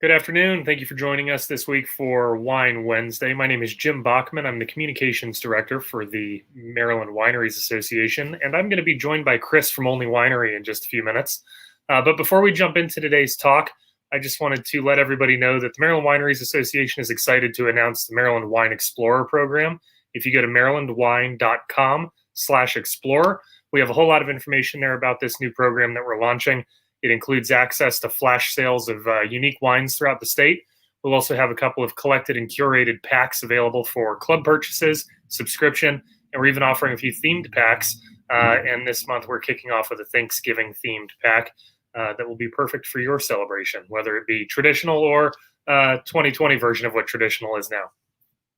Good afternoon. Thank you for joining us this week for Wine Wednesday. My name is Jim Bachman. I'm the Communications Director for the Maryland Wineries Association, and I'm going to be joined by Chris from Olney Winery in just a few minutes. But before we jump into today's talk, I just wanted to let everybody know that the Maryland Wineries Association is excited to announce the Maryland Wine Explorer program. If you go to marylandwine.com/explorer, we have a whole lot of information there about this new program that we're launching. It includes access to flash sales of unique wines throughout the state. We'll also have a couple of collected and curated packs available for club purchases, subscription, and we're even offering a few themed packs. And this month we're kicking off with a Thanksgiving themed pack that will be perfect for your celebration, whether it be traditional or 2020 version of what traditional is now.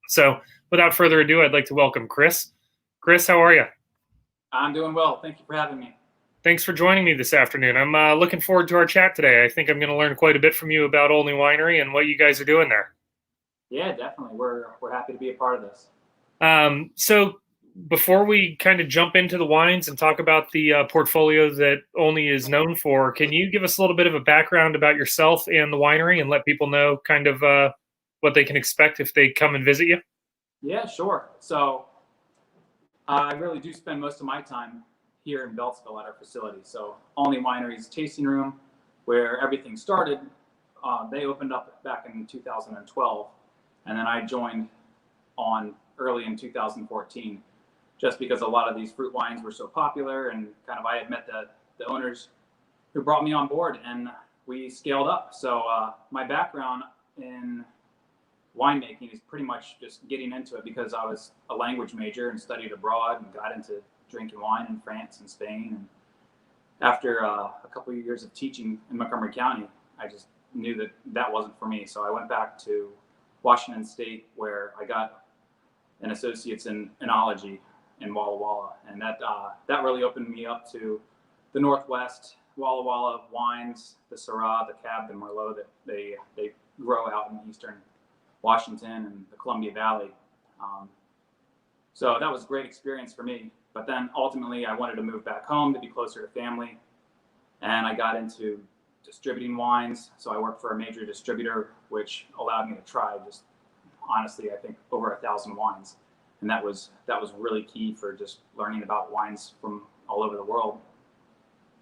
So without further ado, I'd like to welcome Chris. Chris, how are you? I'm doing well. Thank you for having me. Thanks for joining me this afternoon. I'm looking forward to our chat today. I think I'm going to learn quite a bit from you about Olney Winery and what you guys are doing there. Yeah, definitely. We're happy to be a part of this. So before we kind of jump into the wines and talk about the portfolio that Olney is known for, can you give us a little bit of a background about yourself and the winery and let people know kind of what they can expect if they come and visit you? Yeah, sure. So I really do spend most of my time here in Beltsville at our facility. So Olney Winery's tasting room, where everything started, they opened up back in 2012, and then I joined on early in 2014, just because a lot of these fruit wines were so popular, and kind of I had met the owners who brought me on board, and we scaled up. So my background in winemaking is pretty much just getting into it because I was a language major and studied abroad and got into drinking wine in France and Spain. And after a couple of years of teaching in Montgomery County, I just knew that wasn't for me. So I went back to Washington State, where I got an associate's in enology in Walla Walla, and that really opened me up to the Northwest Walla Walla wines, the Syrah, the Cab, the Merlot that they grow out in Eastern Washington and the Columbia Valley. So that was a great experience for me. But then ultimately I wanted to move back home to be closer to family. And I got into distributing wines. So I worked for a major distributor, which allowed me to try just honestly, I think over 1,000 wines. And that was really key for just learning about wines from all over the world.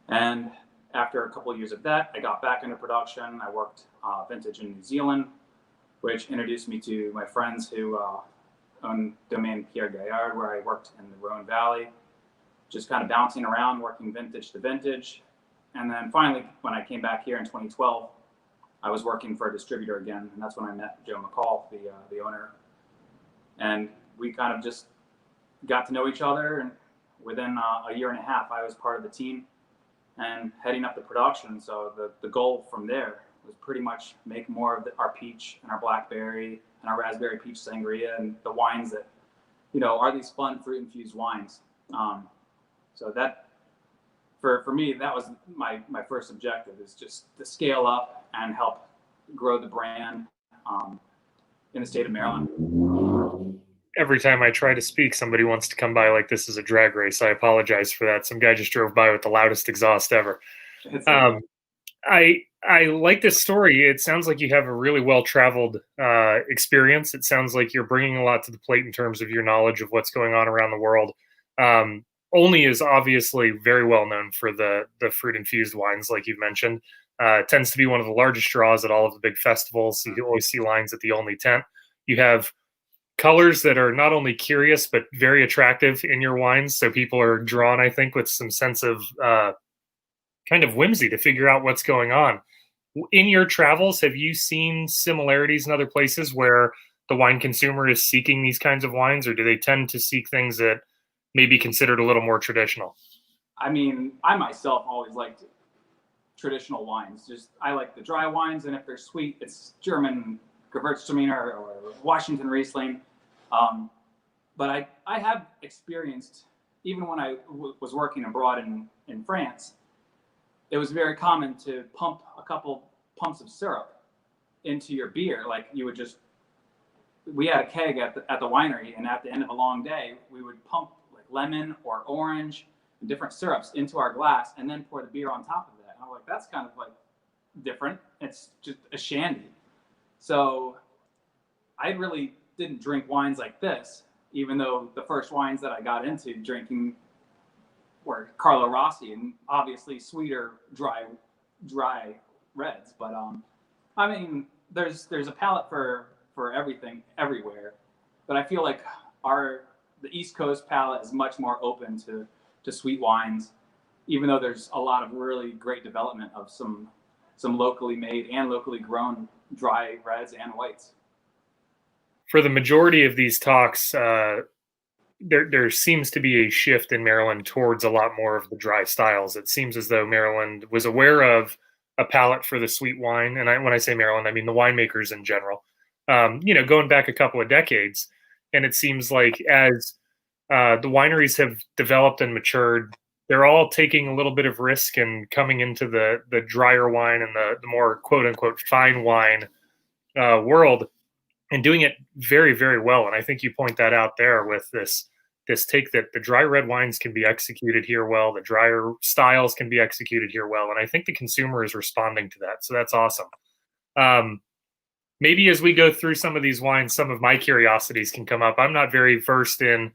And after a couple of years of that, I got back into production. I worked vintage in New Zealand, which introduced me to my friends who own Domaine Pierre Gaillard, where I worked in the Rhone Valley, just kind of bouncing around, working vintage to vintage. And then finally, when I came back here in 2012, I was working for a distributor again, and that's when I met Joe McCall, the owner. And we kind of just got to know each other, and within a year and a half, I was part of the team and heading up the production. So the goal from there was pretty much make more of our peach and our blackberry and our raspberry peach sangria and the wines that, are these fun fruit infused wines. So that, for me, that was my first objective, is just to scale up and help grow the brand in the state of Maryland. Every time I try to speak, somebody wants to come by like this is a drag race. I apologize for that. Some guy just drove by with the loudest exhaust ever. I like this story. It sounds like you have a really well-traveled experience. It sounds like you're bringing a lot to the plate in terms of your knowledge of what's going on around the world. Olney is obviously very well known for the fruit-infused wines, like you've mentioned. It tends to be one of the largest draws at all of the big festivals. You always see lines at the Olney tent. You have colors that are not only curious, but very attractive in your wines. So people are drawn, I think, with some sense of kind of whimsy to figure out what's going on. In your travels, have you seen similarities in other places where the wine consumer is seeking these kinds of wines, or do they tend to seek things that may be considered a little more traditional? I mean, I myself always liked traditional wines. I like the dry wines, and if they're sweet, it's German Gewürztraminer or Washington Riesling. But I have experienced, even when I was working abroad in France, it was very common to pump a couple pumps of syrup into your beer. Like we had a keg at the winery, and at the end of a long day, we would pump like lemon or orange and different syrups into our glass and then pour the beer on top of that. And I'm like, that's kind of like different. It's just a shandy. So I really didn't drink wines like this, even though the first wines that I got into drinking were Carlo Rossi and obviously sweeter, dry reds. But I mean, there's a palate for everything everywhere. But I feel like the East Coast palate is much more open to sweet wines, even though there's a lot of really great development of some locally made and locally grown dry reds and whites. For the majority of these talks, there seems to be a shift in Maryland towards a lot more of the dry styles. It seems as though Maryland was aware of a palate for the sweet wine, and when I say Maryland, I mean the winemakers in general. Going back a couple of decades, and it seems like as the wineries have developed and matured, they're all taking a little bit of risk and coming into the drier wine and the more quote unquote fine wine world, and doing it very, very well. And I think you point that out there with this take that the dry red wines can be executed here well, the drier styles can be executed here well, and I think the consumer is responding to that. So that's awesome. Maybe as we go through some of these wines, some of my curiosities can come up. I'm not very versed in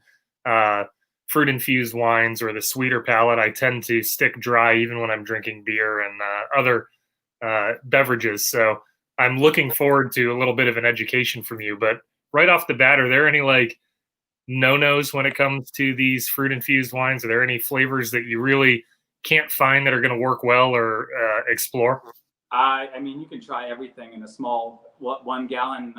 fruit infused wines or the sweeter palate. I tend to stick dry even when I'm drinking beer and other beverages. So I'm looking forward to a little bit of an education from you. But right off the bat, are there any like no-nos when it comes to these fruit infused wines? Are there any flavors that you really can't find that are going to work well or explore? I mean, you can try everything in a small 1 gallon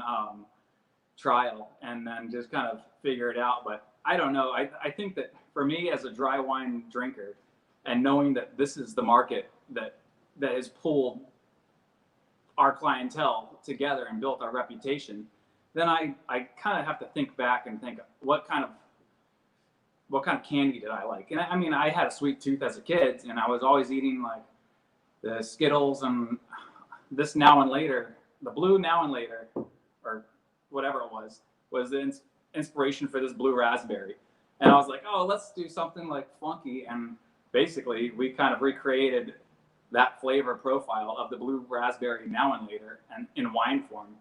trial and then just kind of figure it out. But I don't know. I think that for me as a dry wine drinker, and knowing that this is the market that has pulled our clientele together and built our reputation, then I kind of have to think back and think what kind of candy did I like? And I mean, I had a sweet tooth as a kid, and I was always eating like the Skittles and this Now and Later, the blue Now and Later, or whatever it was the inspiration for this blue raspberry. And I was like, oh, let's do something like funky. And basically, we kind of recreated that flavor profile of the blue raspberry Now and Later and in wine form.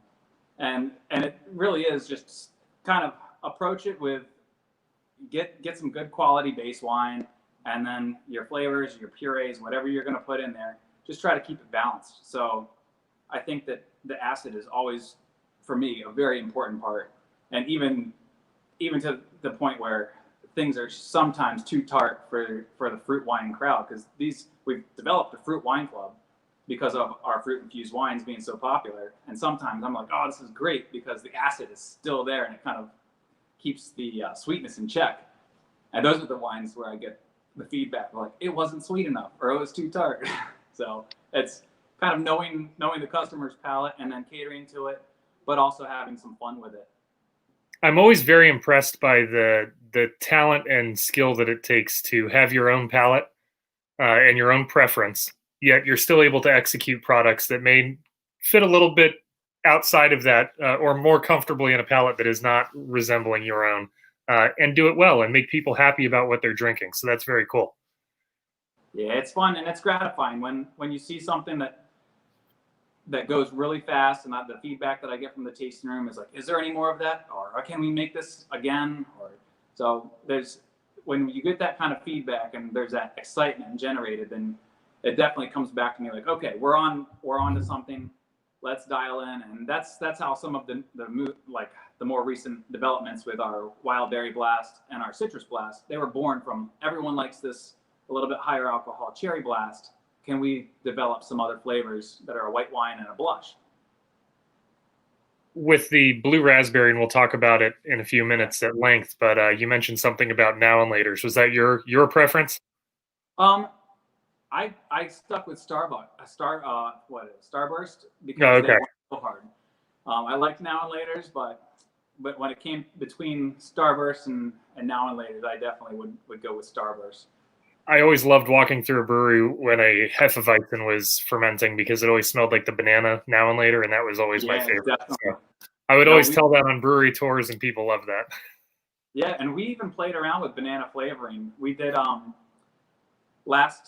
And it really is just kind of approach it with get some good quality base wine, and then your flavors, your purees, whatever you're going to put in there, just try to keep it balanced. So I think that the acid is always, for me, a very important part. And even to the point where things are sometimes too tart for the fruit wine crowd, because we've developed a fruit wine club because of our fruit infused wines being so popular. And sometimes I'm like, oh, this is great because the acid is still there and it kind of keeps the sweetness in check. And those are the wines where I get the feedback like it wasn't sweet enough or it was too tart. So it's kind of knowing the customer's palate and then catering to it, but also having some fun with it. I'm always very impressed by the talent and skill that it takes to have your own palate and your own preference, yet you're still able to execute products that may fit a little bit outside of that or more comfortably in a palate that is not resembling your own, and do it well and make people happy about what they're drinking. So that's very cool. Yeah, it's fun and it's gratifying when you see something that goes really fast, and the feedback that I get from the tasting room is like, is there any more of that? Or can we make this again? So when you get that kind of feedback and there's that excitement generated, then it definitely comes back to me like, okay, we're on to something. Let's dial in. And that's how some of the more recent developments with our Wild Berry Blast and our Citrus Blast, they were born from everyone likes this a little bit higher alcohol Cherry Blast. Can we develop some other flavors that are a white wine and a blush? With the blue raspberry, and we'll talk about it in a few minutes at length, but you mentioned something about Now and Laters. Was that your preference? I stuck with Starburst because okay. They went so hard. I liked Now and Laters, but when it came between Starburst and Now and Laters, I definitely would go with Starburst. I always loved walking through a brewery when a Hefeweizen was fermenting because it always smelled like the banana Now and Later, and that was always my favorite. So I would always tell that on brewery tours, and people loved that. Yeah, and we even played around with banana flavoring. We did last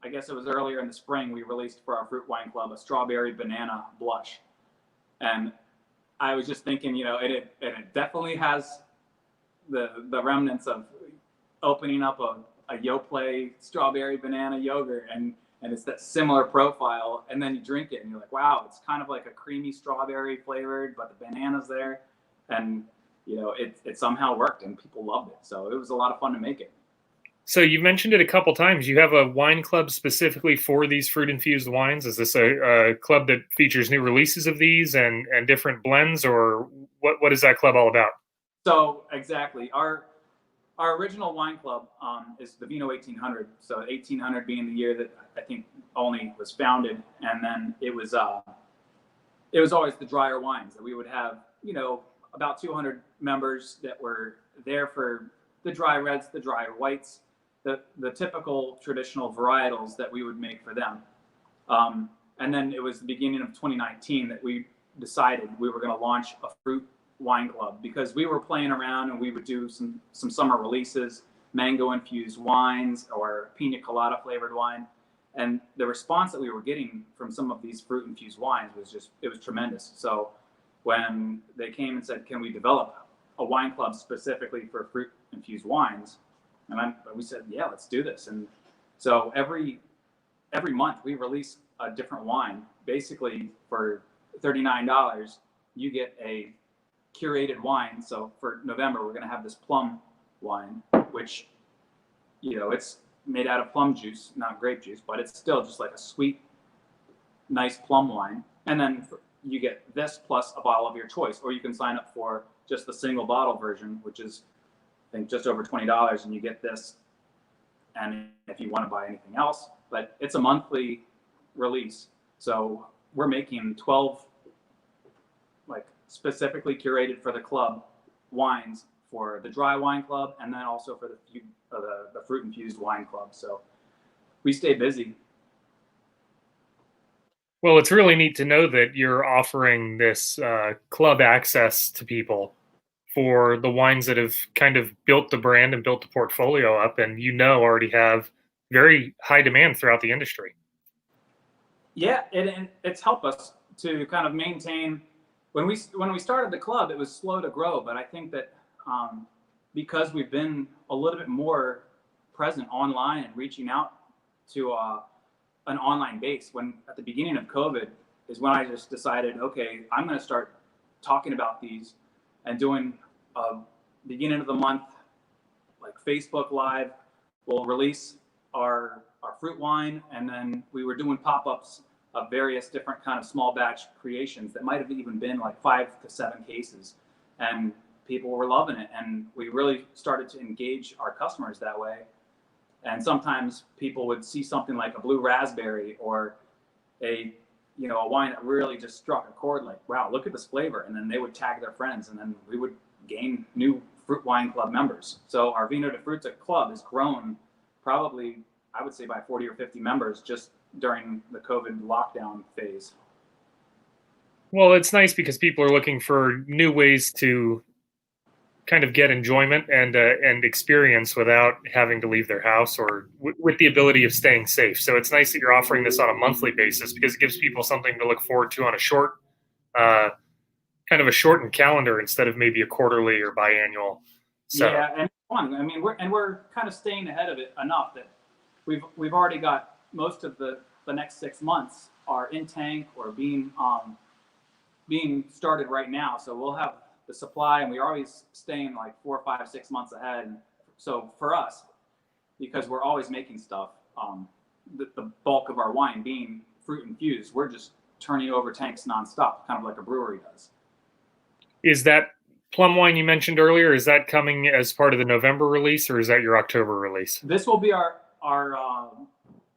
I guess it was earlier in the spring, we released for our Fruit Wine Club a strawberry banana blush. And I was just thinking, it definitely has the remnants of opening up a Yoplait strawberry banana yogurt, and it's that similar profile. And then you drink it and you're like, wow, it's kind of like a creamy strawberry flavored, but the banana's there. And, it somehow worked and people loved it. So it was a lot of fun to make it. So you mentioned it a couple times. You have a wine club specifically for these fruit infused wines. Is this a club that features new releases of these and different blends, or what is that club all about? So exactly, our original wine club is the Vino 1800. So 1800 being the year that I think Olney was founded, and then it was always the drier wines that we would have. About 200 members that were there for the dry reds, the drier whites, the typical traditional varietals that we would make for them. And then it was the beginning of 2019 that we decided we were going to launch a fruit wine club, because we were playing around and we would do some summer releases, mango infused wines or pina colada flavored wine. And the response that we were getting from some of these fruit infused wines it was tremendous. So when they came and said, can we develop a wine club specifically for fruit infused wines? And we said, yeah, let's do this. And so every month we release a different wine. Basically, for $39, you get a curated wine. So for November, we're going to have this plum wine, which, it's made out of plum juice, not grape juice, but it's still just like a sweet, nice plum wine. And then you get this plus a bottle of your choice, or you can sign up for just the single bottle version, which is, I think, just over $20, and you get this. And if you want to buy anything else, but it's a monthly release. So we're making 12 specifically curated for the club wines for the dry wine club, and then also for the fruit infused wine club. So we stay busy. Well, it's really neat to know that you're offering this club access to people for the wines that have kind of built the brand and built the portfolio up, and already have very high demand throughout the industry. Yeah, it's helped us to kind of maintain. When we started the club, it was slow to grow, but I think that because we've been a little bit more present online and reaching out to an online base. When at the beginning of COVID is when I just decided, okay, I'm going to start talking about these and doing a beginning of the month, like Facebook Live. We'll release our fruit wine, and then we were doing pop-ups of various different kind of small batch creations that might have even been like 5 to 7 cases, and people were loving it. And we really started to engage our customers that way. And sometimes people would see something like a blue raspberry or a wine that really just struck a chord, like, wow, look at this flavor. And then they would tag their friends, and then we would gain new Fruit Wine Club members. So our Vino de Fruta Club has grown probably, I would say, by 40 or 50 members just during the COVID lockdown phase. Well, it's nice because people are looking for new ways to kind of get enjoyment and experience without having to leave their house, or with the ability of staying safe. So it's nice that you're offering this on a monthly basis, because it gives people something to look forward to on a short, kind of a shortened calendar, instead of maybe a quarterly or biannual. So. Yeah, and fun. I mean, we're kind of staying ahead of it enough that we've already got most of the next 6 months are in tank or being started right now. So we'll have the supply, and we're always staying like 4, 5, 6 months ahead. And so for us, because we're always making stuff, the bulk of our wine being fruit infused, we're just turning over tanks nonstop, kind of like a brewery does. Is that plum wine you mentioned earlier, is that coming as part of the November release, or is that your October release? This will be our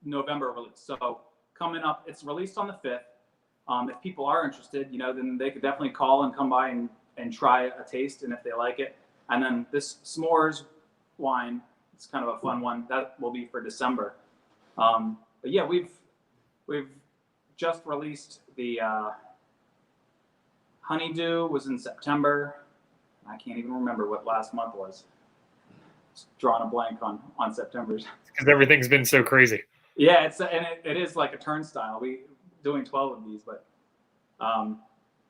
November release. So coming up, it's released on the 5th. If people are interested, then they could definitely call and come by and try a taste, and if they like it. And then this s'mores wine, it's kind of a fun one, that will be for December. But yeah, we've just released the honeydew was in September. I can't even remember what last month was. Just drawing a blank on September's. Because everything's been so crazy. Yeah, it is like a turnstile. We doing 12 of these, but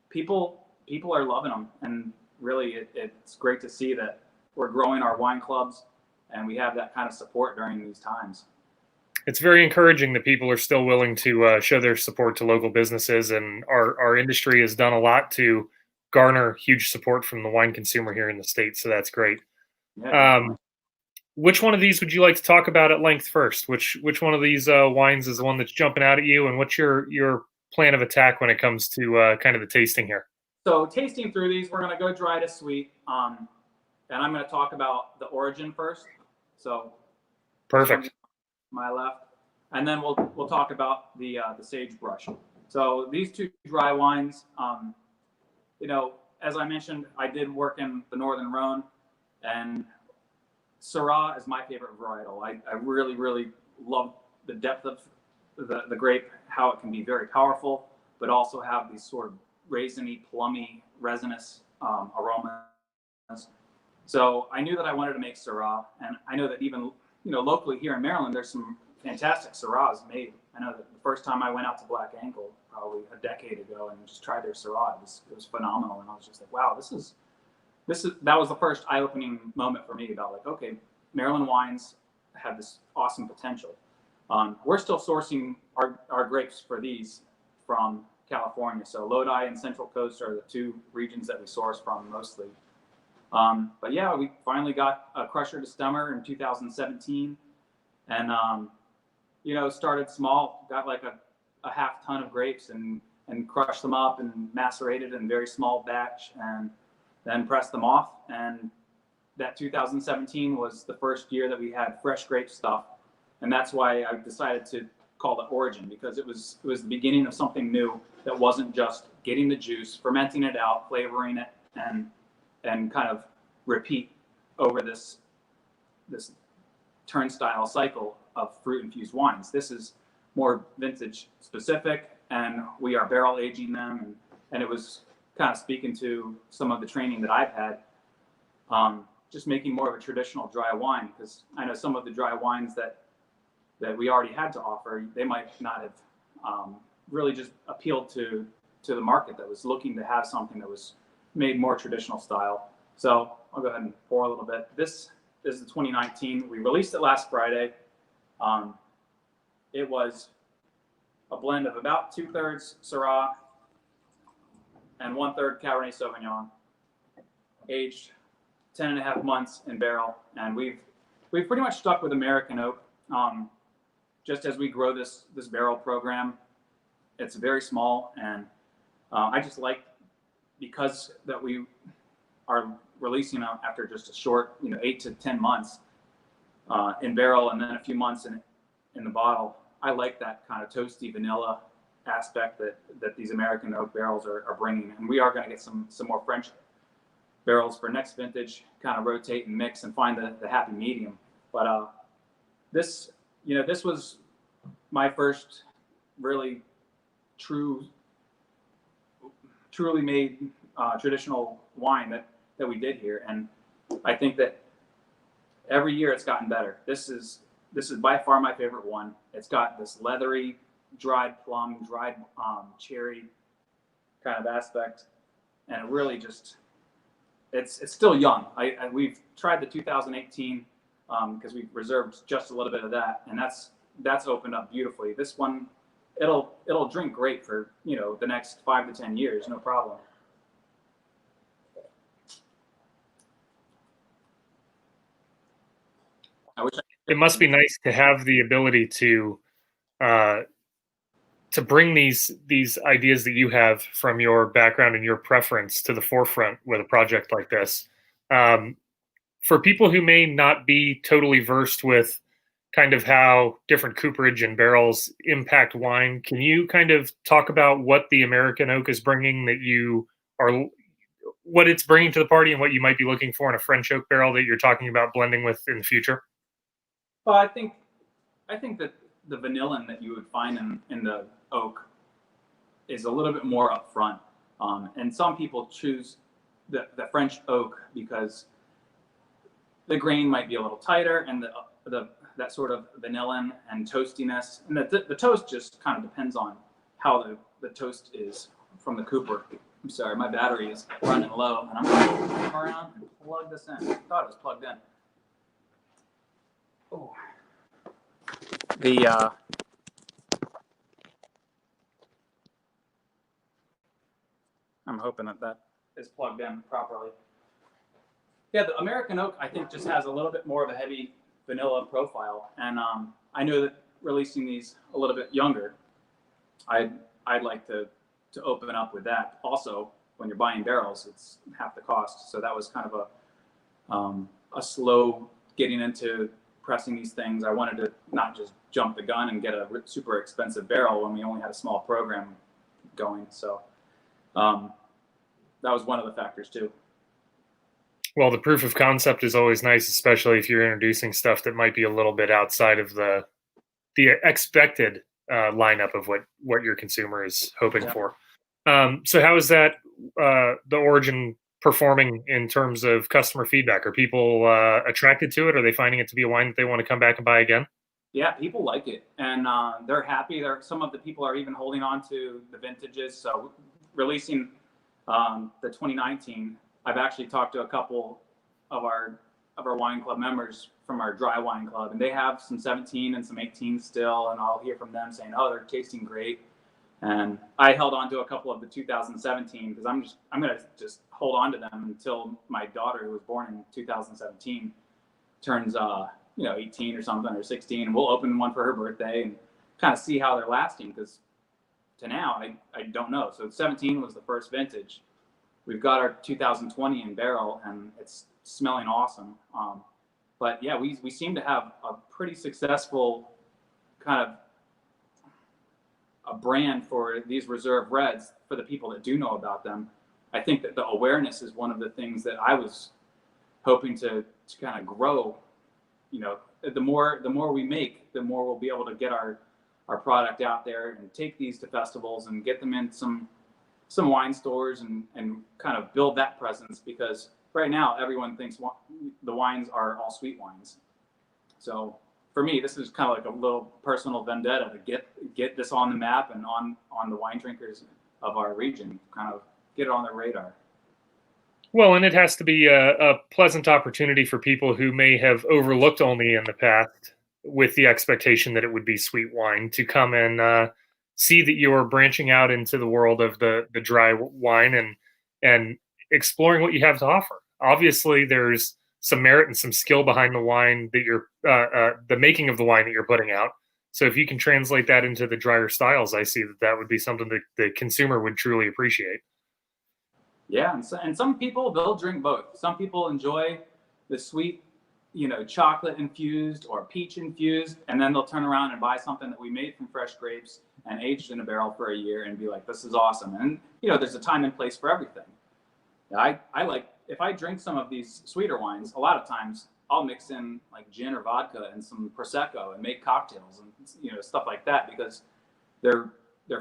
people are loving them, and really it's great to see that we're growing our wine clubs, and we have that kind of support during these times. It's very encouraging that people are still willing to show their support to local businesses, and our industry has done a lot to garner huge support from the wine consumer here in the state. So that's great. Yeah, definitely. Um, which one of these would you like to talk about at length first? Which one of these wines is the one that's jumping out at you, and what's your plan of attack when it comes to kind of the tasting here? So tasting through these, we're gonna go dry to sweet, and I'm gonna talk about the origin first. So this one, Perfect. my left, and then we'll talk about the sagebrush. So these two dry wines, as I mentioned, I did work in the Northern Rhone, and Syrah is my favorite varietal. I really, really love the depth of the grape, how it can be very powerful, but also have these sort of raisiny, plummy, resinous aromas. So I knew that I wanted to make Syrah, and I know that even locally here in Maryland, there's some fantastic Syrahs made. I know that the first time I went out to Black Ankle, probably a decade ago, and just tried their Syrah, it was phenomenal, and I was just like, wow, that was the first eye-opening moment for me about like, okay, Maryland wines have this awesome potential. We're still sourcing our grapes for these from California. So Lodi and Central Coast are the two regions that we source from mostly. But yeah, we finally got a crusher to stemmer in 2017, and started small, got like a half ton of grapes and crushed them up and macerated in a very small batch, and then pressed them off. And that 2017 was the first year that we had fresh grape stuff, and that's why I decided to call it Origin, because it was the beginning of something new that wasn't just getting the juice, fermenting it out, flavoring it, and kind of repeat over this turnstile cycle of fruit infused wines. This is more vintage specific, and we are barrel aging them, and it was kind of speaking to some of the training that I've had, just making more of a traditional dry wine, because I know some of the dry wines that we already had to offer, they might not have really just appealed to the market that was looking to have something that was made more traditional style. So I'll go ahead and pour a little bit. This is the 2019. We released it last Friday. It was a blend of about 2/3 Syrah and 1/3 Cabernet Sauvignon, aged 10.5 months in barrel. And we've pretty much stuck with American oak. Just as we grow this barrel program, it's very small, and I just like, because that we are releasing them after just a short 8 to 10 months in barrel, and then a few months in the bottle. I like that kind of toasty vanilla aspect that these American oak barrels are bringing, and we are going to get some more French barrels for next vintage, kind of rotate and mix and find the happy medium. But this was my first really truly made traditional wine that we did here, and I think that every year it's gotten better. This is by far my favorite one. It's got this leathery, dried plum, dried cherry kind of aspect, and it really just it's still young. We've tried the 2018 because we reserved just a little bit of that, and that's opened up beautifully. This one, it'll drink great for the next 5 to 10 years, no problem. It must be nice to have the ability to bring these ideas that you have from your background and your preference to the forefront with a project like this. For people who may not be totally versed with kind of how different cooperage and barrels impact wine, can you kind of talk about what the American oak is bringing, what it's bringing to the party, and what you might be looking for in a French oak barrel that you're talking about blending with in the future? Well, I think that the vanillin that you would find in the oak is a little bit more upfront, and some people choose the French oak because the grain might be a little tighter, and that sort of vanilla and toastiness. And the toast just kind of depends on how the toast is from the cooper. I'm sorry, my battery is running low, and I'm going to come around and plug this in. I thought it was plugged in. Oh. I'm hoping that is plugged in properly. Yeah, the American Oak, I think, just has a little bit more of a heavy vanilla profile. And I know that releasing these a little bit younger, I'd like to open up with that. Also, when you're buying barrels, it's half the cost. So that was kind of a slow getting into pressing these things. I wanted to not just jump the gun and get a super expensive barrel when we only had a small program going. So that was one of the factors too. Well, the proof of concept is always nice, especially if you're introducing stuff that might be a little bit outside of the expected lineup of what your consumer is hoping for. So how is that the Origin performing in terms of customer feedback? Are people attracted to it? Are they finding it to be a wine that they want to come back and buy again? Yeah, people like it, and they're happy. Some of the people are even holding on to the vintages. So releasing the 2019, I've actually talked to a couple of our wine club members from our dry wine club, and they have some 17 and some 18 still, and I'll hear from them saying, "Oh, they're tasting great." And I held on to a couple of the 2017 because I'm gonna just hold on to them until my daughter, who was born in 2017, turns 18 or something, or 16, and we'll open one for her birthday and kind of see how they're lasting, because to now I don't know. So 17 was the first vintage. We've got our 2020 in barrel, and it's smelling awesome. But yeah, we seem to have a pretty successful kind of a brand for these reserve reds for the people that do know about them. I think that the awareness is one of the things that I was hoping to kind of grow. You know, the more we make, the more we'll be able to get our product out there and take these to festivals and get them in some wine stores and kind of build that presence, because right now everyone thinks the wines are all sweet wines. So for me, this is kind of like a little personal vendetta to get this on the map and on the wine drinkers of our region, kind of get it on their radar. Well, and it has to be a pleasant opportunity for people who may have overlooked Olney in the past with the expectation that it would be sweet wine to come and see that you're branching out into the world of the dry wine and exploring what you have to offer. Obviously, there's some merit and some skill behind the wine that you're the making of the wine that you're putting out. So if you can translate that into the drier styles, I see that would be something that the consumer would truly appreciate. Yeah, and some people, they'll drink both. Some people enjoy the sweet, chocolate infused or peach infused, and then they'll turn around and buy something that we made from fresh grapes and aged in a barrel for a year and be like, "This is awesome." And there's a time and place for everything. I like, if I drink some of these sweeter wines, a lot of times I'll mix in like gin or vodka and some prosecco and make cocktails and stuff like that, because they're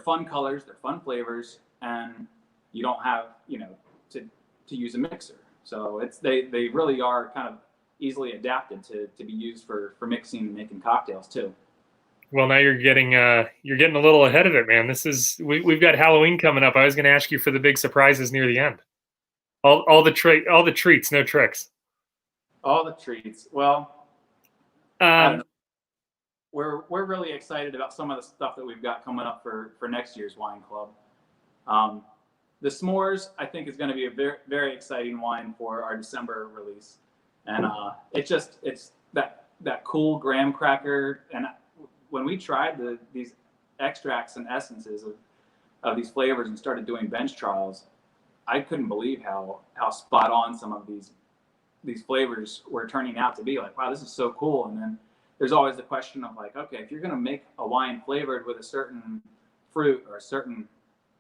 fun colors, they're fun flavors, and you don't have to use a mixer. So they really are kind of easily adapted to be used for mixing and making cocktails too. Well, now you're getting a little ahead of it, man. We've got Halloween coming up. I was going to ask you for the big surprises near the end. All the treats, no tricks. All the treats. Well, I don't know. We're really excited about some of the stuff that we've got coming up for next year's wine club. The s'mores, I think, is going to be a very, very exciting wine for our December release, and it's that cool graham cracker. And when we tried these extracts and essences of these flavors and started doing bench trials, I couldn't believe how spot on some of these flavors were turning out to be. Like, wow, this is so cool. And then there's always the question of like, okay, if you're going to make a wine flavored with a certain fruit or a certain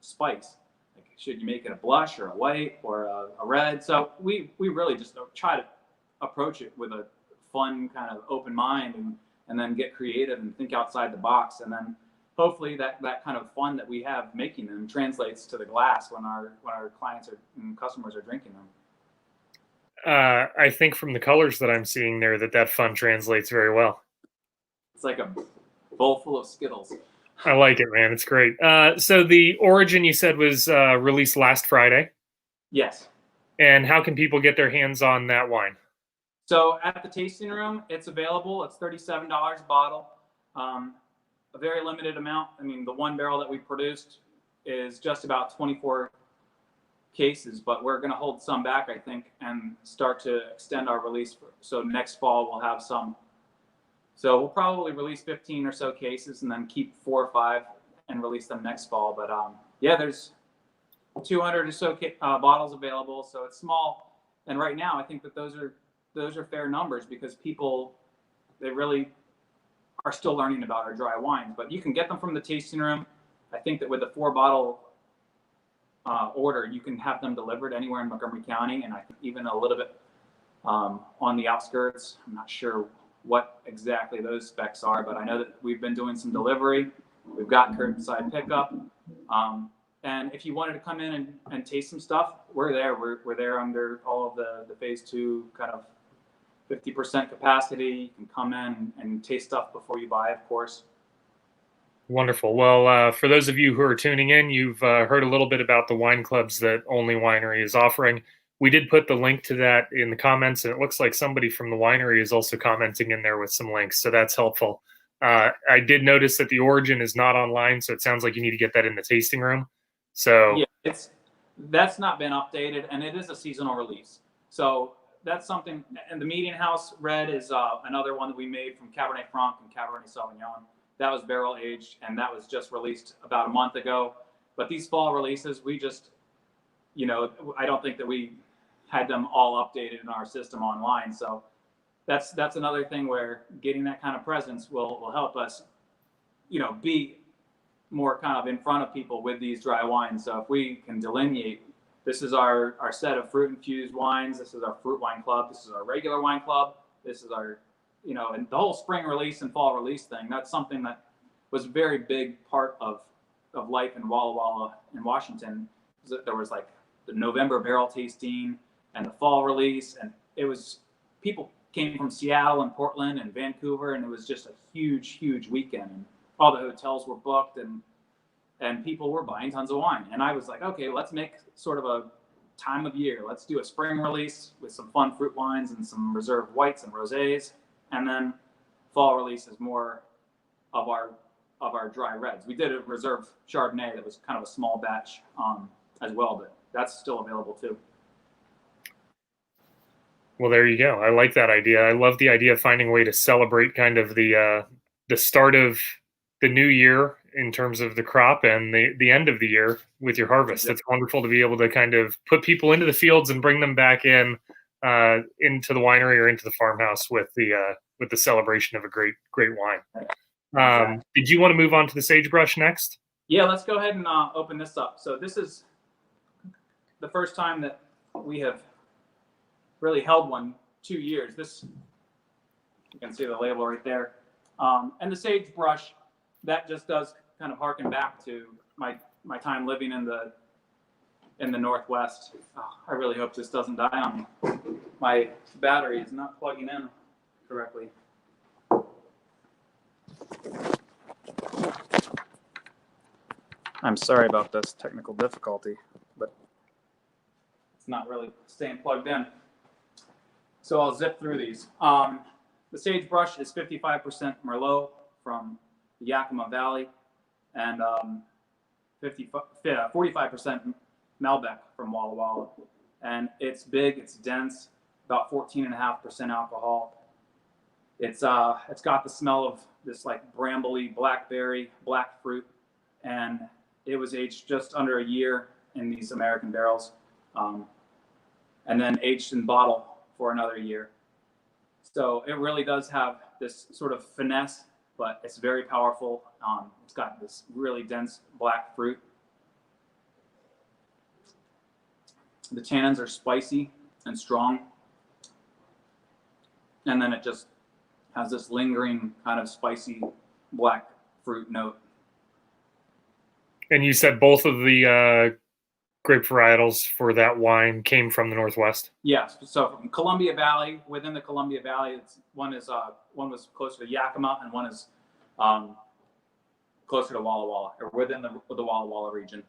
spice, like, should you make it a blush or a white or a red? So we really just try to approach it with a fun kind of open mind and then get creative and think outside the box. And then hopefully that kind of fun that we have making them translates to the glass when our clients and customers are drinking them. I think from the colors that I'm seeing there that fun translates very well. It's like a bowl full of Skittles. I like it, man. It's great. So the Origin you said was released last Friday. Yes. And how can people get their hands on that wine? So at the tasting room, it's available. It's $37 a bottle. A very limited amount. I mean, the one barrel that we produced is just about 24 cases, but we're going to hold some back, I think, and start to extend our release. So next fall we'll have some. So we'll probably release 15 or so cases and then keep 4 or 5 and release them next fall. But yeah, there's 200 or so bottles available. So it's small. And right now, I think that those are fair numbers because people, they really are still learning about our dry wines. But you can get them from the tasting room. I think that with a 4-bottle order, you can have them delivered anywhere in Montgomery County, and I think even a little bit on the outskirts. I'm not sure what exactly those specs are, but I know that we've been doing some delivery. We've got curbside pickup. And if you wanted to come in and taste some stuff, we're there. We're there under all of the phase 2 kind of 50% capacity. You can come in and taste stuff before you buy, of course. Wonderful. Well, for those of you who are tuning in, you've heard a little bit about the wine clubs that Olney Winery is offering. We did put the link to that in the comments, and it looks like somebody from the winery is also commenting in there with some links, so that's helpful. I did notice that the Origin is not online, so it sounds like you need to get that in the tasting room. So yeah, that's not been updated, and it is a seasonal release. So that's something. And the Meeting House Red is another one that we made from Cabernet Franc and Cabernet Sauvignon. That was barrel aged, and that was just released about a month ago. But these fall releases, we just, I don't think that we had them all updated in our system online. So that's another thing where getting that kind of presence will help us, be more kind of in front of people with these dry wines. So if we can delineate, this is our set of fruit infused wines, this is our fruit wine club, this is our regular wine club, this is our, and the whole spring release and fall release thing, that's something that was a very big part of life in Walla Walla in Washington. There was like the November barrel tasting and the fall release, and it was, people came from Seattle and Portland and Vancouver, and it was just a huge weekend. And all the hotels were booked, and people were buying tons of wine. And I was like, okay, let's make sort of a time of year. Let's do a spring release with some fun fruit wines and some reserve whites and rosés, and then fall release is more of our dry reds. We did a reserve Chardonnay that was kind of a small batch as well, but that's still available too. Well, there you go. I like that idea. I love the idea of finding a way to celebrate kind of the start of the new year in terms of the crop and the end of the year with your harvest. It's wonderful to be able to kind of put people into the fields and bring them back into the winery or into the farmhouse with the celebration of a great wine. Exactly. Did you want to move on to the sagebrush next? Yeah, let's go ahead and open this up. So this is the first time that we have really held one 2 years. This, you can see the label right there. And the sagebrush, that just does kind of harken back to my time living in the Northwest. Oh, I really hope this doesn't die on me. My battery is not plugging in correctly. I'm sorry about this technical difficulty, but it's not really staying plugged in. So I'll zip through these. The sagebrush is 55% Merlot from the Yakima Valley, and 45% Malbec from Walla Walla. And it's big, it's dense, about 14.5% alcohol. It's got the smell of this like brambly blackberry, black fruit, and it was aged just under a year in these American barrels, and then aged in bottle for another year. So it really does have this sort of finesse, but it's very powerful. It's got this really dense black fruit. The tannins are spicy and strong. And then it just has this lingering kind of spicy black fruit note. And you said both of the grape varietals for that wine came from the Northwest? Yes. So from Columbia Valley, within the Columbia Valley, one was closer to Yakima and one is closer to Walla Walla, or within the Walla Walla region.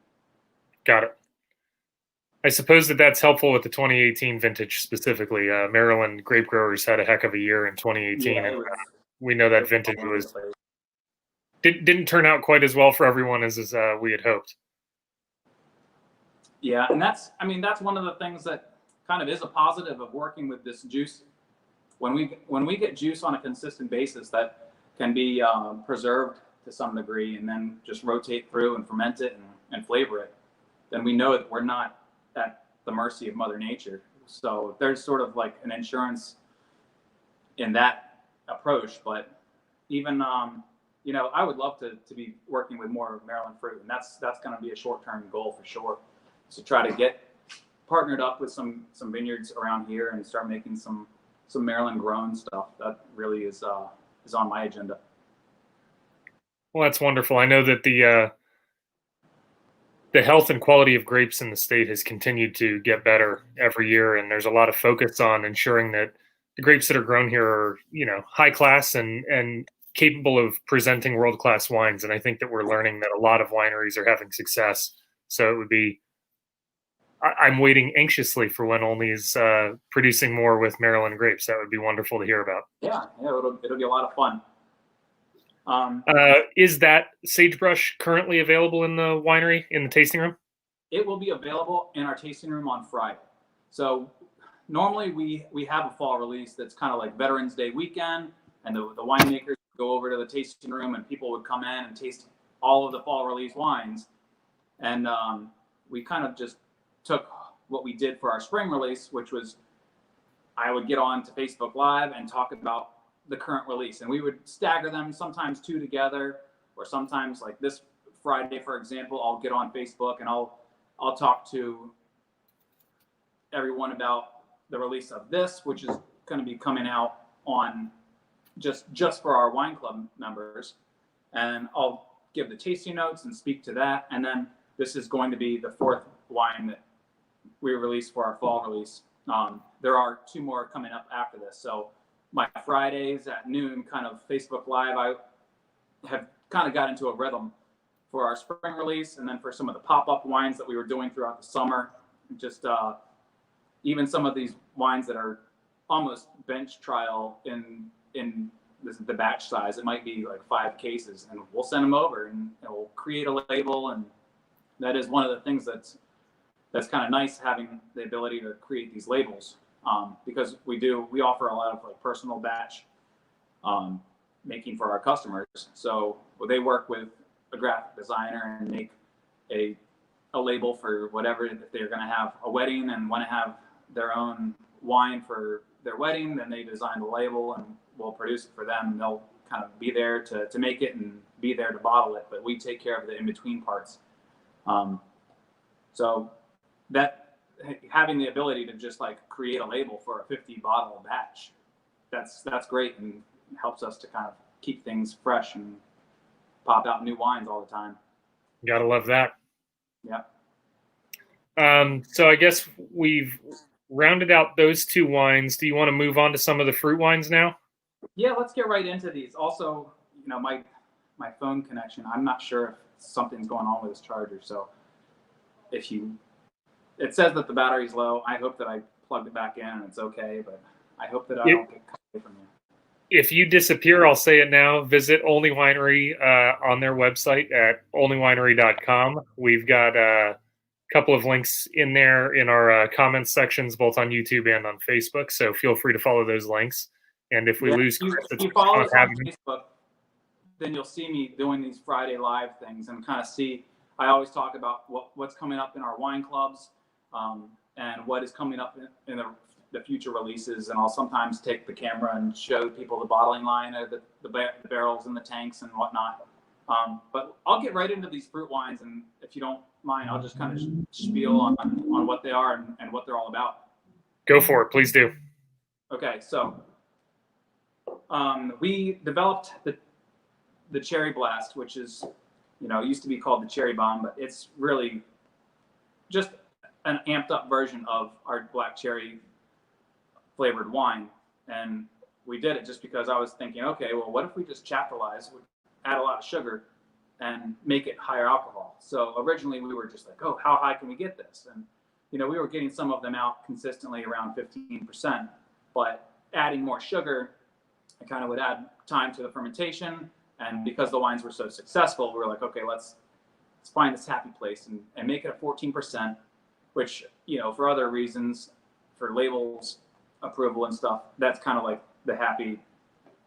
Got it. I suppose that's helpful with the 2018 vintage specifically. Maryland grape growers had a heck of a year in 2018, Yeah, and we know that vintage didn't turn out quite as well for everyone as we had hoped. Yeah, and that's one of the things that kind of is a positive of working with this juice. When we get juice on a consistent basis that can be preserved to some degree and then just rotate through and ferment it and flavor it, then we know that we're not at the mercy of Mother Nature. So there's sort of like an insurance in that approach. But even I would love to be working with more Maryland fruit, and that's going to be a short-term goal for sure. To try to get partnered up with some vineyards around here and start making some Maryland grown stuff. That really is on my agenda. Well, that's wonderful. I know that the health and quality of grapes in the state has continued to get better every year, and there's a lot of focus on ensuring that the grapes that are grown here are, high class and capable of presenting world-class wines. And I think that we're learning that a lot of wineries are having success. So it would be, I'm waiting anxiously for when Olney is producing more with Maryland grapes. That would be wonderful to hear about. Yeah, it'll be a lot of fun. Is that sagebrush currently available in the winery, in the tasting room? It will be available in our tasting room on Friday. So normally we have a fall release that's kind of like Veterans Day weekend, and the winemakers go over to the tasting room and people would come in and taste all of the fall release wines. And we kind of just took what we did for our spring release, which was I would get on to Facebook Live and talk about the current release, and we would stagger them, sometimes two together, or sometimes like this Friday, for example, I'll get on Facebook and I'll talk to everyone about the release of this, which is going to be coming out on just for our wine club members, and I'll give the tasting notes and speak to that. And then this is going to be the fourth wine that we released for our fall release. There are two more coming up after this. So my Fridays at noon kind of Facebook Live, I have kind of got into a rhythm for our spring release, and then for some of the pop-up wines that we were doing throughout the summer. Just even some of these wines that are almost bench trial in the batch size. It might be like 5 cases, and we'll send them over and we'll create a label. And that is one of the things that's kind of nice, having the ability to create these labels, because we offer a lot of like personal batch making for our customers. So they work with a graphic designer and make a label for whatever. If they're going to have a wedding and want to have their own wine for their wedding, then they design the label and we'll produce it for them. They'll kind of be there to make it and be there to bottle it, but we take care of the in-between parts. So that having the ability to just like create a label for a 50 bottle batch, that's great, and helps us to kind of keep things fresh and pop out new wines all the time. Gotta love that. Yeah. So I guess we've rounded out those 2 wines. Do you want to move on to some of the fruit wines now? Yeah, let's get right into these. Also, my phone connection, I'm not sure if something's going on with this charger. So it says that the battery's low. I hope that I plugged it back in and it's okay, but I hope that I don't get cut away from you. If you disappear, I'll say it now. Visit Olney Winery on their website at olneywinery.com. We've got a couple of links in there in our comments sections, both on YouTube and on Facebook. So feel free to follow those links. And if we lose Chris, if you follow us on Facebook, then you'll see me doing these Friday live things and kind of see. I always talk about what's coming up in our wine clubs, and what is coming up in the future releases. And I'll sometimes take the camera and show people the bottling line, or the barrels and the tanks and whatnot. But I'll get right into these fruit wines, and if you don't mind, I'll just kind of spiel on what they are and what they're all about. Go for it, please do. Okay, so we developed the Cherry Blast, which is, it used to be called the Cherry Bomb, but it's really just an amped up version of our black cherry flavored wine. And we did it just because I was thinking, okay, well, what if we just chaptalize add a lot of sugar and make it higher alcohol. So originally we were just like, oh, how high can we get this? And we were getting some of them out consistently around 15%, but adding more sugar, it kind of would add time to the fermentation. And because the wines were so successful, we were like, okay, let's find this happy place and make it a 14%, which, for other reasons, for labels approval and stuff, that's kind of like the happy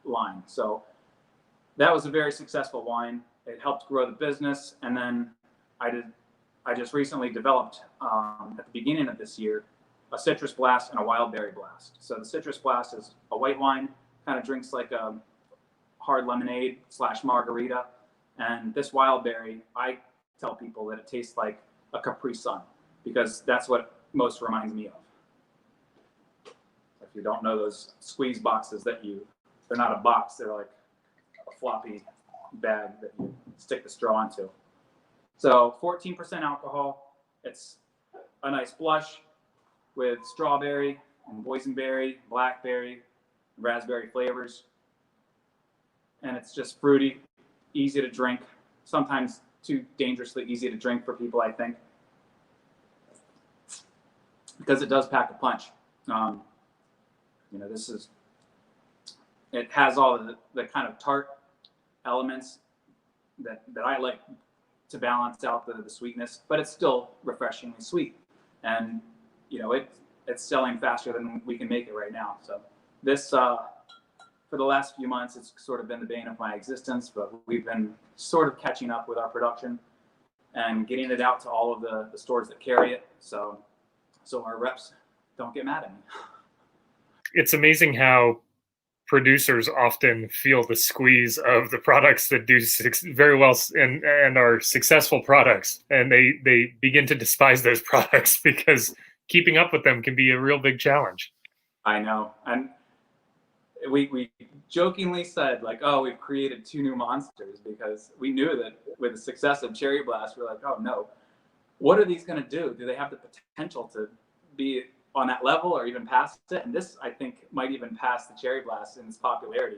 line. So that was a very successful wine. It helped grow the business. And then I just recently developed, at the beginning of this year, a citrus blast and a wild berry blast. So the citrus blast is a white wine, kind of drinks like a hard lemonade / margarita. And this wild berry, I tell people that it tastes like a Capri Sun, because that's what most reminds me of. If you don't know those squeeze boxes they're not a box, they're like a floppy bag that you stick the straw into. So 14% alcohol. It's a nice blush with strawberry and boysenberry, blackberry, raspberry flavors. And it's just fruity, easy to drink, sometimes too dangerously easy to drink for people, I think, because it does pack a punch. It has all of the kind of tart elements that I like to balance out the sweetness, but it's still refreshingly sweet. And, it's selling faster than we can make it right now. So this, for the last few months, it's sort of been the bane of my existence, but we've been sort of catching up with our production and getting it out to all of the stores that carry it. So our reps don't get mad at me. It's amazing how producers often feel the squeeze of the products that do very well and are successful products, and they begin to despise those products because keeping up with them can be a real big challenge. I know. And we jokingly said, like, oh, we've created 2 new monsters, because we knew that with the success of Cherry Blast, we're like, oh no, what are these going to do? Do they have the potential to be on that level or even past it? And this, I think, might even pass the Cherry Blast in its popularity.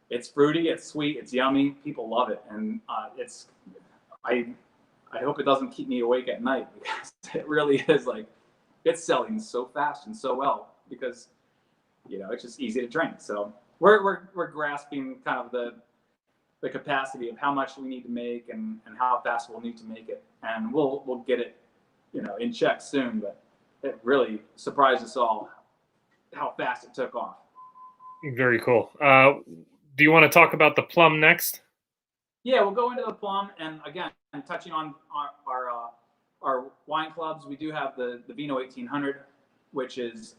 It's fruity, it's sweet, it's yummy. People love it. And I hope it doesn't keep me awake at night, because it really is like, it's selling so fast and so well, because it's just easy to drink. So we're grasping kind of the capacity of how much we need to make and how fast we'll need to make it, and we'll get it in check soon. But it really surprised us all how fast it took off. Very cool. Do you want to talk about the plum next? Yeah, we'll go into the plum, and again, touching on our wine clubs, we do have the Vino 1800, which is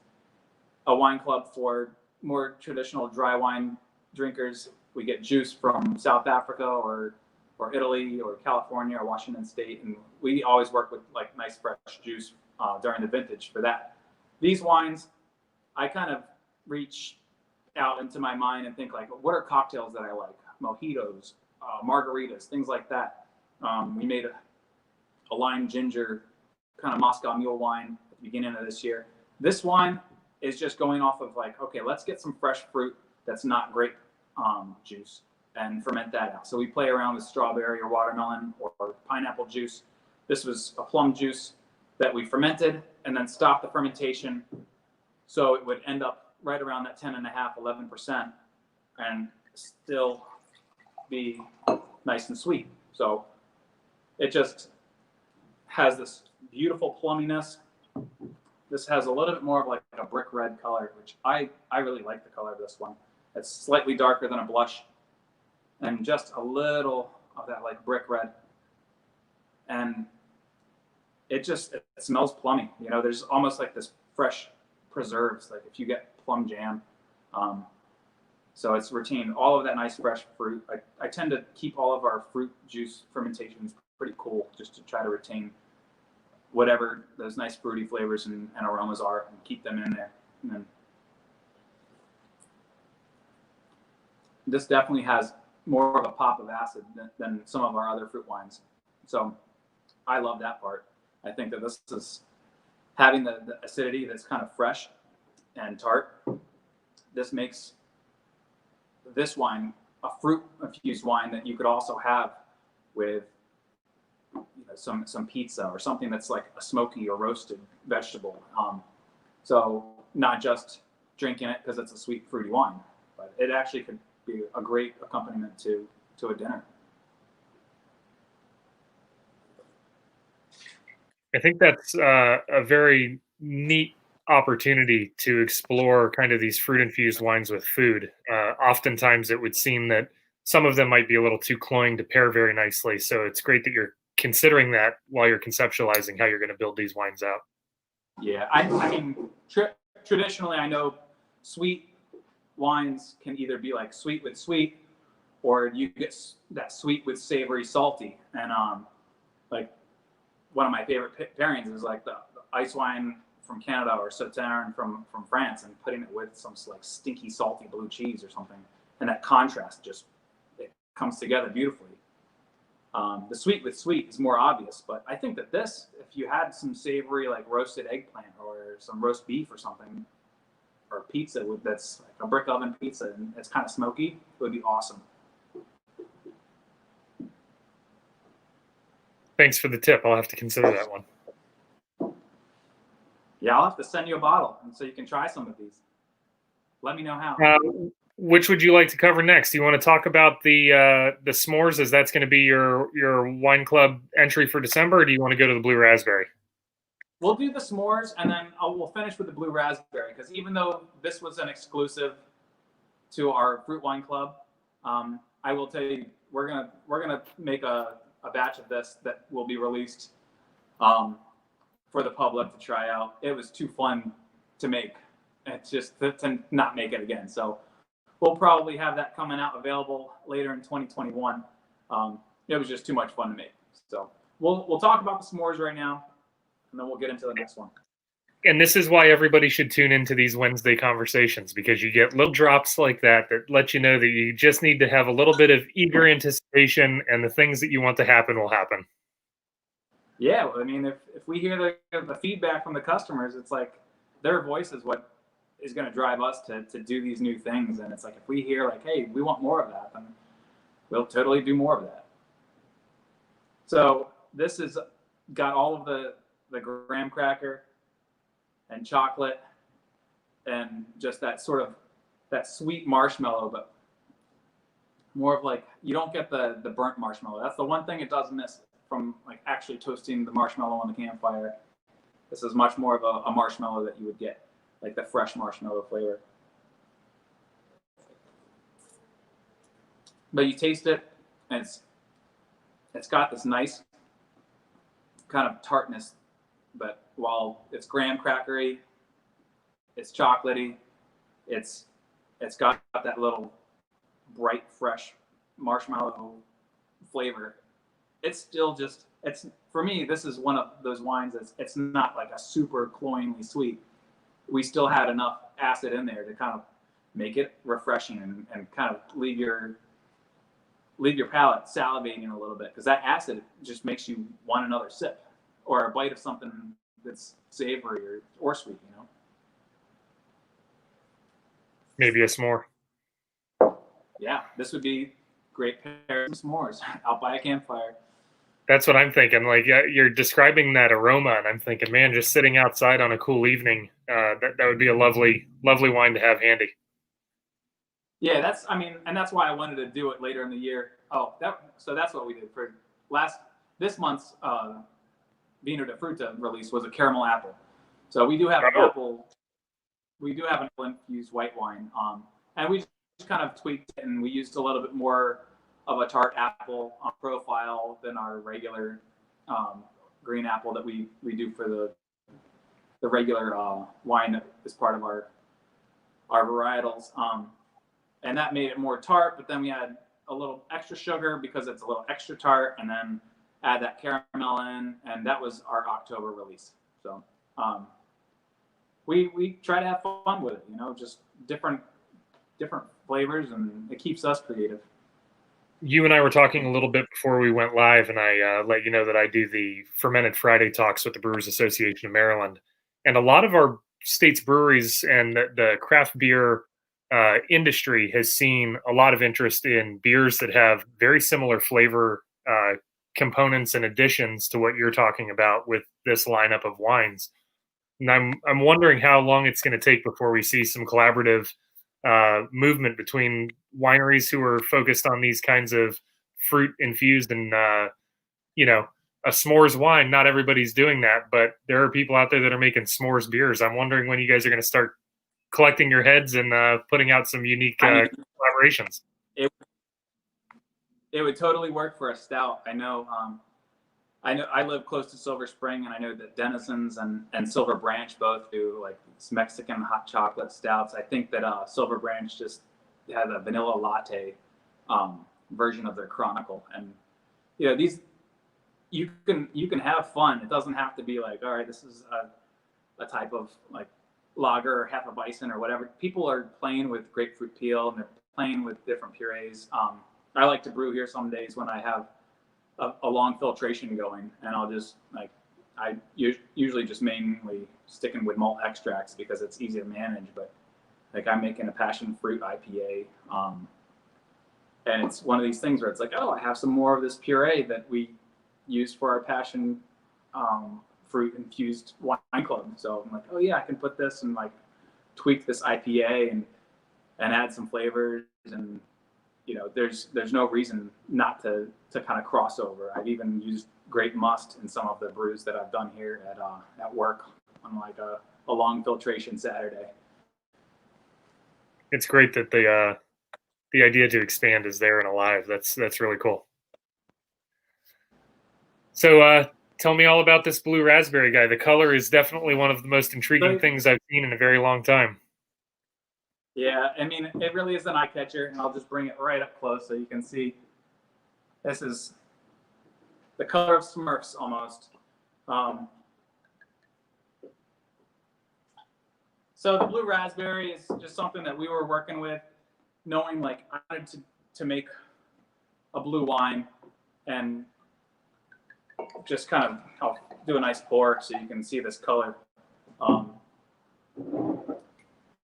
a wine club for more traditional dry wine drinkers. We get juice from South Africa or Italy or California or Washington State, and we always work with like nice fresh juice during the vintage for that. These wines, I kind of reach out into my mind and think like, what are cocktails that I like? Mojitos, margaritas, things like that. We made a lime ginger kind of Moscow Mule wine at the beginning of this year. This wine is just going off of like, okay, let's get some fresh fruit that's not grape juice and ferment that out. So we play around with strawberry or watermelon or pineapple juice. This was a plum juice that we fermented and then stopped the fermentation, so it would end up right around that 10.5, 11%, and still be nice and sweet. So it just has this beautiful plumminess. This has a little bit more of like a brick red color, which I really like the color of this one. It's slightly darker than a blush, and just a little of that like brick red. And it smells plummy. There's almost like this fresh preserves, like if you get plum jam. So it's retained all of that nice fresh fruit. I tend to keep all of our fruit juice fermentations pretty cool, just to try to retain whatever those nice fruity flavors and aromas are and keep them in there. And then this definitely has more of a pop of acid than some of our other fruit wines. So I love that part. I think that this is having the acidity that's kind of fresh and tart. This makes this wine a fruit infused wine that you could also have with some pizza or something that's like a smoky or roasted vegetable. So not just drinking it because it's a sweet fruity wine, but it actually could be a great accompaniment to a dinner. I think that's a very neat opportunity to explore kind of these fruit infused wines with food. Oftentimes, it would seem that some of them might be a little too cloying to pair very nicely. So it's great that you're considering that while you're conceptualizing how you're going to build these wines out. Yeah, I mean, traditionally, I know sweet wines can either be like sweet with sweet, or you get that sweet with savory, salty. And like one of my favorite pairings is like the ice wine from Canada or Sauterne from France, and putting it with some like stinky, salty blue cheese or something, and that contrast just it comes together beautifully. The sweet with sweet is more obvious, but I think that this, if you had some savory like roasted eggplant or some roast beef or something, or pizza with that's like a brick oven pizza and it's kind of smoky, it would be awesome. Thanks for the tip. I'll have to consider that one. Yeah, I'll have to send you a bottle and so you can try some of these. Let me know how. Which would you like to cover next? Do you want to talk about the s'mores, as that's going to be your wine club entry for December, or do you want to go to the blue raspberry? We'll do the s'mores, and then we'll finish with the blue raspberry, because even though this was an exclusive to our fruit wine club, I will tell you we're gonna make a batch of this that will be released for the public to try out. It was too fun to make. It's just to not make it again. So we'll probably have that coming out available later in 2021. It was just too much fun to make. So we'll talk about the s'mores right now, and then we'll get into the next one. And this is why everybody should tune into these Wednesday conversations, because you get little drops like that let you know that you just need to have a little bit of eager anticipation, and the things that you want to happen will happen. Yeah, well, I mean, if we hear the feedback from the customers, it's like their voice is what is going to drive us to do these new things. And it's like, if we hear like, hey, we want more of that, then we'll totally do more of that. So this has got all of the graham cracker and chocolate and just that sort of that sweet marshmallow, but more of like, you don't get the burnt marshmallow. That's the one thing it does miss from like actually toasting the marshmallow on the campfire. This is much more of a marshmallow that you would get, like the fresh marshmallow flavor. But you taste it, and it's got this nice kind of tartness, but while it's graham crackery, it's chocolatey, it's got that little bright, fresh marshmallow flavor. It's still just, for me, this is one of those wines it's not like a super cloyingly sweet. We still had enough acid in there to kind of make it refreshing and kind of leave your palate salivating a little bit, because that acid just makes you want another sip or a bite of something that's savory or sweet, you know? Maybe a s'more. Yeah, this would be great pair of s'mores out by a campfire. That's what I'm thinking. Like, you're describing that aroma, and I'm thinking, man, just sitting outside on a cool evening, that would be a lovely wine to have handy. Yeah, that's why I wanted to do it later in the year. So that's what we did for this month's Vino de Fruta release was a caramel apple. So we do have an apple. We do have an infused white wine, and we just kind of tweaked it, and we used a little bit more of a tart apple profile than our regular green apple that we do for the regular wine as part of our varietals. And that made it more tart, but then we add a little extra sugar because it's a little extra tart, and then add that caramel in, and that was our October release. So we try to have fun with it, you know, just different flavors, and it keeps us creative. You and I were talking a little bit before we went live, and I let you know that I do the Fermented Friday talks with the Brewers Association of Maryland. And a lot of our state's breweries and the craft beer industry has seen a lot of interest in beers that have very similar flavor components and additions to what you're talking about with this lineup of wines. And I'm wondering how long it's going to take before we see some collaborative movement between wineries who are focused on these kinds of fruit infused and you know, a s'mores wine. Not everybody's doing that, but there are people out there that are making s'mores beers. I'm wondering when you guys are going to start collecting your heads and putting out some unique I mean, collaborations. It would totally work for a stout. I know I live close to Silver Spring, and I know that Denizens and Silver Branch both do like Mexican hot chocolate stouts. I think that Silver Branch just had a vanilla latte version of their Chronicle, and these you can have fun. It doesn't have to be like, all right, this is a type of like lager or half a bison or whatever. People are playing with grapefruit peel and they're playing with different purees. I like to brew here some days when I have a long filtration going, and I'll just I usually just mainly sticking with malt extracts because it's easy to manage. But like I'm making a passion fruit IPA, and it's one of these things where it's like, oh, I have some more of this puree that we use for our passion fruit infused wine club. So I'm like, oh yeah, I can put this and like tweak this IPA and add some flavors, and there's no reason not to kind of cross over. I've even used grape must in some of the brews that I've done here at work on like a long filtration Saturday. It's great that the idea to expand is there and alive. That's really cool. So tell me all about this blue raspberry guy. The color is definitely one of the most intriguing things I've seen in a very long time. Yeah, I mean, it really is an eye catcher, and I'll just bring it right up close so you can see. This is the color of Smurfs almost. So the blue raspberry is just something that we were working with, knowing like I wanted to make a blue wine, and just kind of I'll do a nice pour so you can see this color.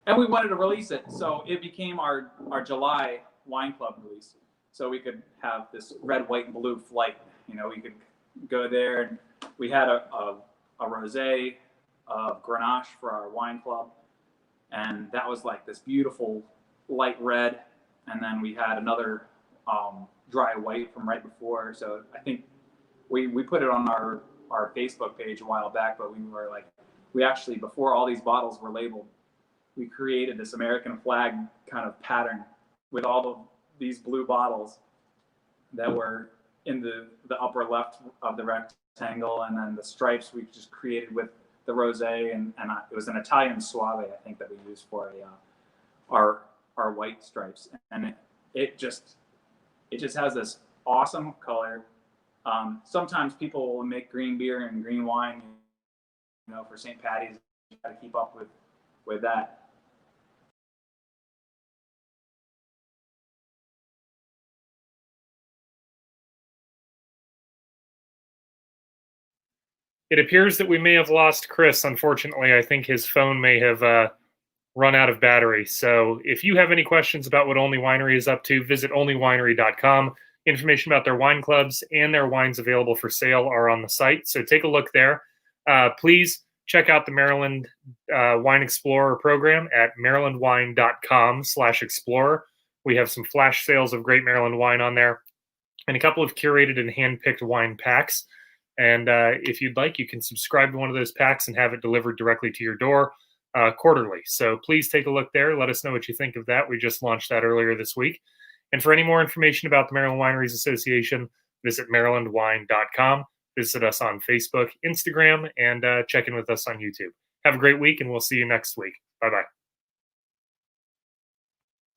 And we wanted to release it, so it became our July wine club release. So we could have this red, white, and blue flight. We could go there, and we had a rosé of Grenache for our wine club, and that was like this beautiful light red. And then we had another dry white from right before. So I think we put it on our Facebook page a while back, but we actually, before all these bottles were labeled, we created this American flag kind of pattern with all of these blue bottles that were in the upper left of the rectangle, and then the stripes we just created with the rosé, and it was an Italian Suave, I think, that we used for our white stripes, and it just has this awesome color. Sometimes people will make green beer and green wine, for St. Patty's. You got to keep up with that. It appears that we may have lost Chris. Unfortunately, I think his phone may have run out of battery. So if you have any questions about what Olney Winery is up to, visit olneywinery.com. Information about their wine clubs and their wines available for sale are on the site. So take a look there. Please check out the Maryland Wine Explorer program at marylandwine.com/explorer. We have some flash sales of great Maryland wine on there and a couple of curated and hand-picked wine packs. And if you'd like, you can subscribe to one of those packs and have it delivered directly to your door quarterly. So please take a look there. Let us know what you think of that. We just launched that earlier this week. And for any more information about the Maryland Wineries Association, visit marylandwine.com. Visit us on Facebook, Instagram, and check in with us on YouTube. Have a great week, and we'll see you next week. Bye-bye.